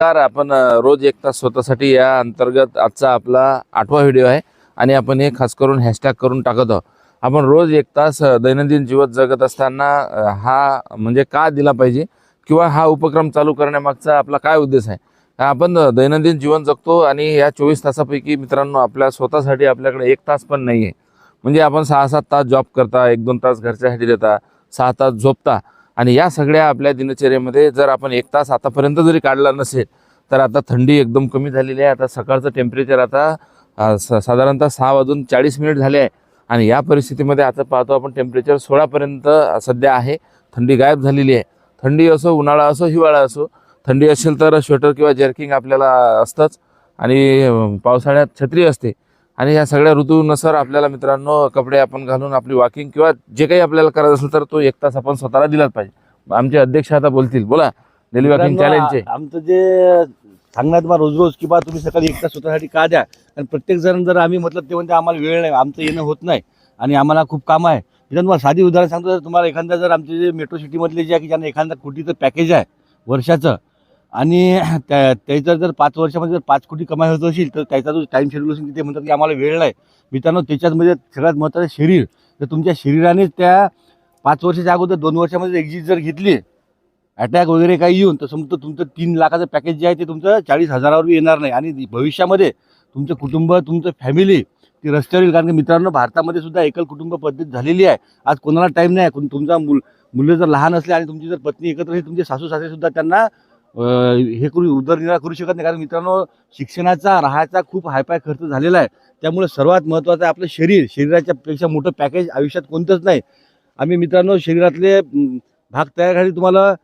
आपण रोज 1 तास स्वतःसाठी या अंतर्गत आजचा आपला 8वा व्हिडिओ आहे आणि आपण हे खास करून हॅशटॅग करून टाकत आहोत. आपण रोज 1 तास दैनंदिन जीवन जगत असताना हा म्हणजे का दिला पाहिजे किंवा हा उपक्रम चालू करण्यामागचा आपला काय उद्देश आहे. आपण दैनंदिन जीवन जगतो आणि या 24 तासापैकी मित्रांनो आपल्या स्वतःसाठी आपल्याकडे 1 तास पण नाही आहे. म्हणजे आपण 6-7 तास जॉब करता, 1-2 तास घरच्यासाठी देता, 6 तास झोपता आणि या सगळ्या आपल्या दिनचर्येमध्ये जर आपण 1 तास आतापर्यंत जरी काढला नसेल तर आता थंडी एकदम कमी झालेली आहे. आता सकाळचं टेम्परेचर आता साधारणतः 6:40 झाले आहे आणि या परिस्थितीमध्ये आता पाहतो आपण टेम्परेचर 16 पर्यंत सध्या आहे. थंडी गायब झालेली आहे. थंडी असो, उन्हाळा असो, हिवाळा असो, थंडी असेल तर स्वेटर किंवा जर्किंग आपल्याला असतंच आणि पावसाळ्यात छत्री असते आणि या सगळ्या ऋतूनुसार आपल्याला मित्रांनो कपडे आपण घालून आपली वॉकिंग किंवा जे काही आपल्याला करायचं असेल तर तो 1 तास आपण स्वतःला दिलाच पाहिजे. आमचे अध्यक्ष आता बोलतील. बोला. डेली वॉकिंग चॅलेंजचे आमचं जे सांगण्यात मला रोज की बा तुम्ही सकाळी 1 तास स्वतःसाठी का द्या. आणि प्रत्येक जण जर आम्ही म्हटलं ते म्हणते आम्हाला वेळ नाही, आमचं येणं होत नाही आणि आम्हाला खूप काम आहे. मी तुम्हाला साधी उदाहरण सांगतो. जर तुम्हाला एखादा जर आमचे जे मेट्रो सिटीमधले जे आहे की ज्यांना एखादा कोटीचं पॅकेज आहे वर्षाचं आणि त्याचं जर 5 वर्षामध्ये जर 5 कोटी कमाई होत असेल तर त्याचा जो टाईम शेड्यूल असेल ते म्हणतात की आम्हाला वेळ नाही. मित्रांनो त्याच्यामध्ये सगळ्यात महत्त्वाचं शरीर. तर तुमच्या शरीराने त्या 5 वर्षाच्या अगोदर 2 वर्षामध्ये एक्झिट जर घेतली, अटॅक वगैरे काही येऊन, तर समजा तुमचं 3 लाखाचं पॅकेज जे आहे ते तुमचं 40,000वर येणार नाही आणि भविष्यामध्ये तुमचं कुटुंब, तुमचं फॅमिली ती रस्त्यावर येईल. कारण की मित्रांनो भारतामध्ये सुद्धा एकल कुटुंब पद्धत झालेली आहे. आज कोणाला टाईम नाही. तुमचा मुलं जर लहान असले आणि तुमची जर पत्नी एकत्र असेल, तुमचे सासू सासरे सुद्धा त्यांना हे करू उदरनिर्वाह करू शकत नाही. कारण मित्रांनो शिक्षणाचा, राहायचा खूप हायपाय खर्च झालेला आहे. त्यामुळे सर्वात महत्त्वाचं आहे आपलं शरीर. शरीराच्या पेक्षा मोठं पॅकेज आयुष्यात कोणतंच नाही. आम्ही मित्रांनो शरीरातले भाग तयार करायला तुम्हाला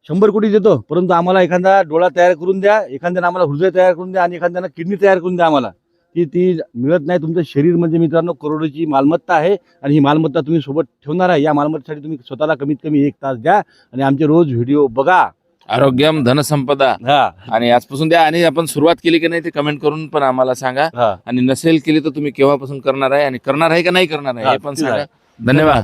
100 कोटी देतो, परंतु आम्हाला एखादा डोळा तयार करून द्या, एखाद्यानं आम्हाला हृदय तयार करून द्या आणि एखाद्यानं किडनी तयार करून द्या. आम्हाला ती मिळत नाही. तुमचं शरीर म्हणजे मित्रांनो करोडोची मालमत्ता आहे आणि ही मालमत्ता तुम्ही सोबत ठेवणार आहे. या मालमत्तेसाठी तुम्ही स्वतःला कमीत कमी 1 तास द्या आणि आमचे रोज व्हिडिओ बघा. आरोग्यम धनसंपदा आणि आजपासून द्या. आणि आपण सुरुवात केली की नाही ते कमेंट करून पण आम्हाला सांगा आणि नसेल केली तर तुम्ही केव्हापासून करणार आहे आणि करणार आहे का नाही करणार आहे हे पण सांगा. धन्यवाद.